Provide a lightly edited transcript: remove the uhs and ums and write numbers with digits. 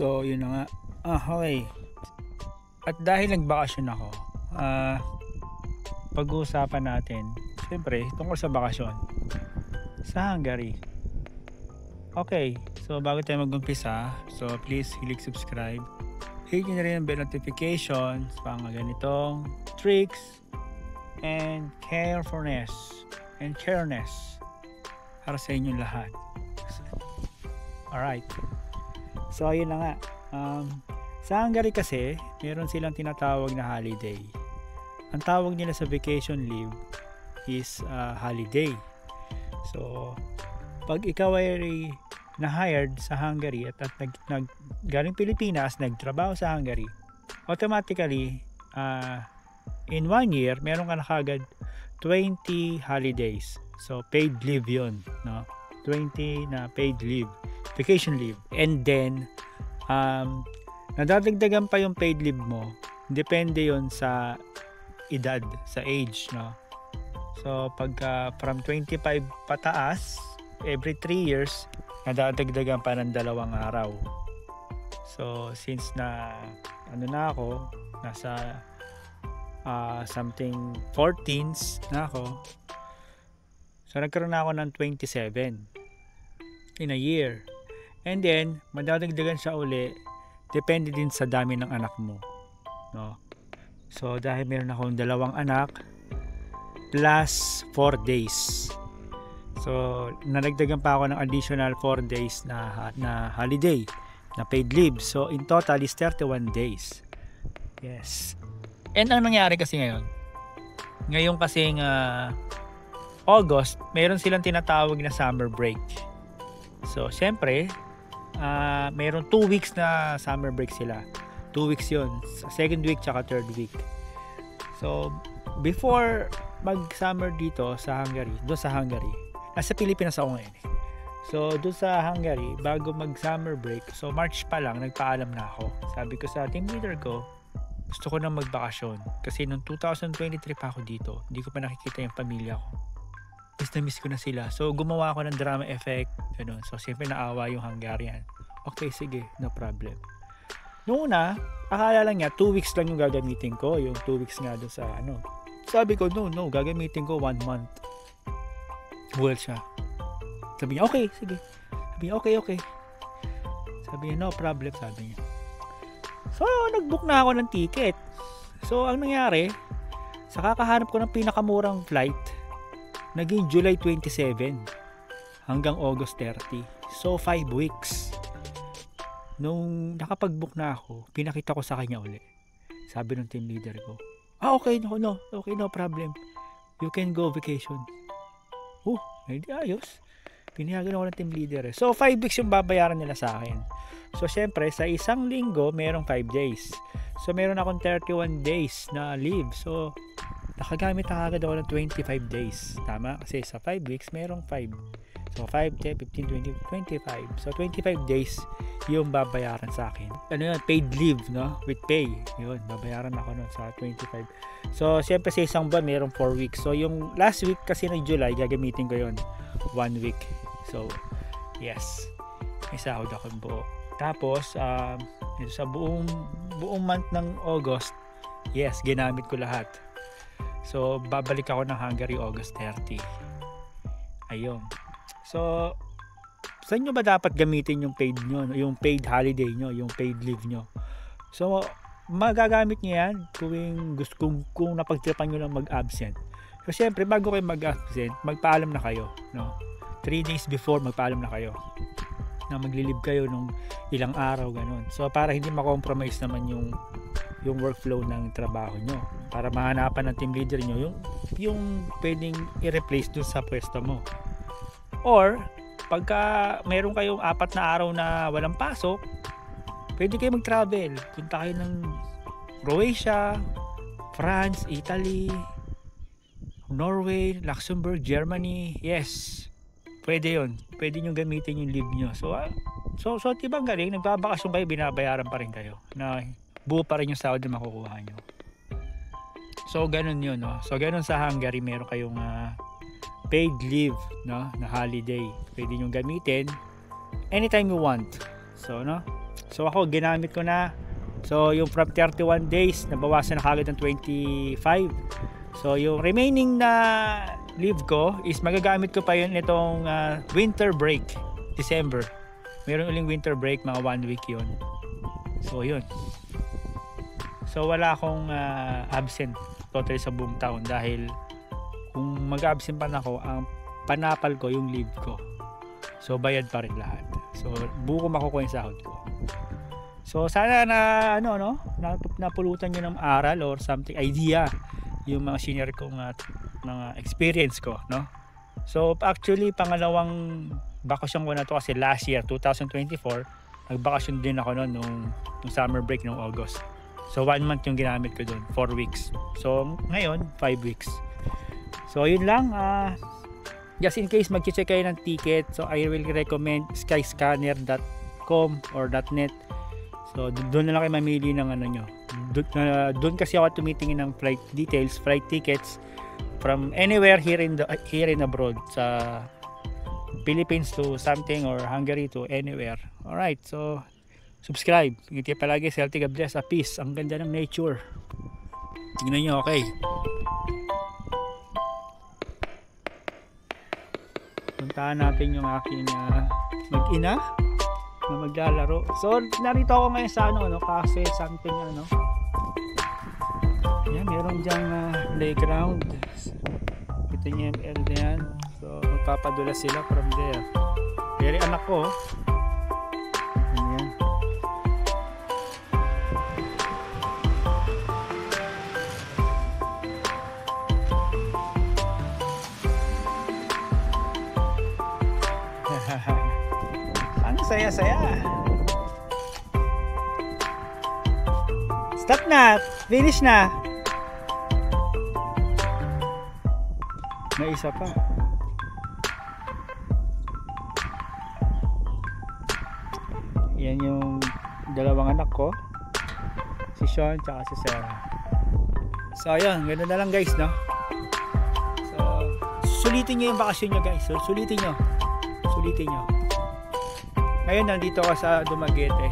So, yun na nga. Okay. At dahil nagbakasyon ako, pag-uusapan natin, syempre, tungkol sa bakasyon sa Hungary. Okay, so bago tayo mag-umpisa, so please click subscribe. Hit nyo na rin ang bell notifications pang ganitong tricks and carefulness and careness para sa inyong lahat. Alright. So, ayun na nga. Sa Hungary kasi, meron silang tinatawag na holiday. Ang tawag nila sa vacation leave is holiday. So, pag ikaw ay na-hired sa Hungary at galing Pilipinas, nagtrabaho sa Hungary, automatically, in 1 year, meron ka na kagad 20 holidays. So, paid leave yun. No? 20 na paid leave. Vacation leave. And then, nadadagdagan pa yung paid leave mo. Depende yon sa edad, sa age. No? So, pagka from 25 pataas, every 3 years, nadadagdagan pa ng 2 araw. So, since na ako, nasa something 14s na ako. So, nagkaroon na ako ng 27 in a year. And then, madadagdagan siya uli, depende din sa dami ng anak mo. No? So, dahil meron akong 2 anak, plus 4 days. So, nadagdagan pa ako ng additional 4 days na holiday, na paid leave. So, in total is 31 days. Yes. And ang nangyari kasi ngayon kasing August, meron silang tinatawag na summer break. So, syempre, meron 2 weeks na summer break sila. 2 weeks yun. Second week tsaka third week. So, before mag-summer dito sa Hungary, doon sa Hungary, nasa Pilipinas ako ngayon. So, doon sa Hungary, bago mag-summer break, so March pa lang, nagpaalam na ako. Sabi ko sa team leader ko, gusto ko na magbakasyon. Kasi noong 2023 pa ako dito, hindi ko pa nakikita yung pamilya ko. Miss ko na sila. So, gumawa ako ng drama effect. Ganun. So, siyempre naawa yung Hungarian. Okay, sige. No problem. Noong una, akala lang niya, 2 weeks lang yung gagamitin ko. Yung 2 weeks nga doon sa Sabi ko, no, gagamitin ko 1 month. Well siya. Sabi niya, okay, sige. Sabi niya, okay. Sabi niya, no problem, sabi niya. So, nag-book na ako ng ticket. So, ang nangyari, sa kakahanap ko ng pinakamurang flight, naging July 27 hanggang August 30. So, 5 weeks. Nung nakapag-book na ako, pinakita ko sa kanya uli. Sabi ng team leader ko, okay, no problem. You can go vacation. Hindi ayos. Pinayagan ako ng team leader. So, 5 weeks yung babayaran nila sa akin. So, syempre, sa isang linggo, merong 5 days. So, meron akong 31 days na leave. So, nakagamit na agad ako ng 25 days. Tama? Kasi sa 5 weeks, merong 5. So, 5, 10, 15, 20, 25. So, 25 days yung babayaran sa akin. Paid leave, no? With pay. Yun, babayaran ako nun sa 25. So, siyempre sa isang buwan, merong 4 weeks. So, yung last week kasi ng July, gagamitin ko yun. 1 week. So, yes. May sahod akong buo. Tapos, sa buong month ng August, yes, ginamit ko lahat. So, babalik ako ng Hungary August 30. Ayun. So, saan nyo ba dapat gamitin yung paid nyo, yung paid holiday nyo, yung paid leave nyo? So, magagamit nyo yan kung napagtripan nyo lang mag-absent. So, syempre, bago kayo mag-absent, magpaalam na kayo. No? 3 days before, magpaalam na kayo. Na maglilib kayo nung ilang araw, ganun. So, para hindi makompromise naman yung workflow ng trabaho nyo. Para mahanapan ng team leader nyo yung pwedeng i-replace dun sa pwesto mo. Or, pagka meron kayong 4 na araw na walang pasok, pwede kayo mag-travel. Punta kayo ng Croatia, France, Italy, Norway, Luxembourg, Germany. Yes, pwede yun. Pwede nyo gamitin yung leave nyo. So tibang galing, nagbabakasyon kayo, binabayaran pa rin kayo. Na buo pa rin yung sahod na makukuha nyo. So, ganun yun, no? So, ganun sa Hungary, meron kayong paid leave, no, na holiday. Pwede nyo gamitin anytime you want. So, no, So ako ginamit ko na. So yung from 31 days nabawasan na kagad ng 25. So yung remaining na leave ko is magagamit ko pa yun nitong winter break, December. Meron uling winter break, mga 1 week yun. So yun. So wala akong absent totally sa buong taon dahil kung mag-absent pa na ako, ang panapal ko yung leave ko. So bayad pa rin lahat. So buko makukuha yung sahod ko. So sana na napulutan niyo ng aral or something idea yung mga senior kong mga experience ko, no? So actually pangalawang bakasyon ko na to kasi last year 2024 nagbakasyon din ako noon nung summer break nung August. So 1 month yung ginamit ko doon, 4 weeks. So ngayon 5 weeks. So yun lang, just in case mag-check kayo ng ticket, so I will recommend skyscanner.com or .net. So doon na lang kayo mamili ng ano nyo. Doon kasi ako tumitingin ng flight details, flight tickets from anywhere here in abroad, sa Philippines to something or Hungary to anywhere. Alright, so subscribe. Ingiti palagi, Celtic, God bless, peace. Ang ganda ng nature. Tingnan nyo, okay. Puntahan natin yung aking mag-ina na maglalaro. So narito ako ngayon sa cafe something yan, meron dyang playground. Kita niyo yung area na yan. So magpapadula sila from there. Very anak ko. Ayan. Ang saya-saya. Stop na. Finish na. May isa pa. Yan yung dalawang anak ko. Si Sean tsaka si Sarah. So ayun, ganoon na lang guys, no? So sulitin nyo yung bakasyon nyo guys. So, sulitin nyo. Ngayon nandito ako sa Dumaguete.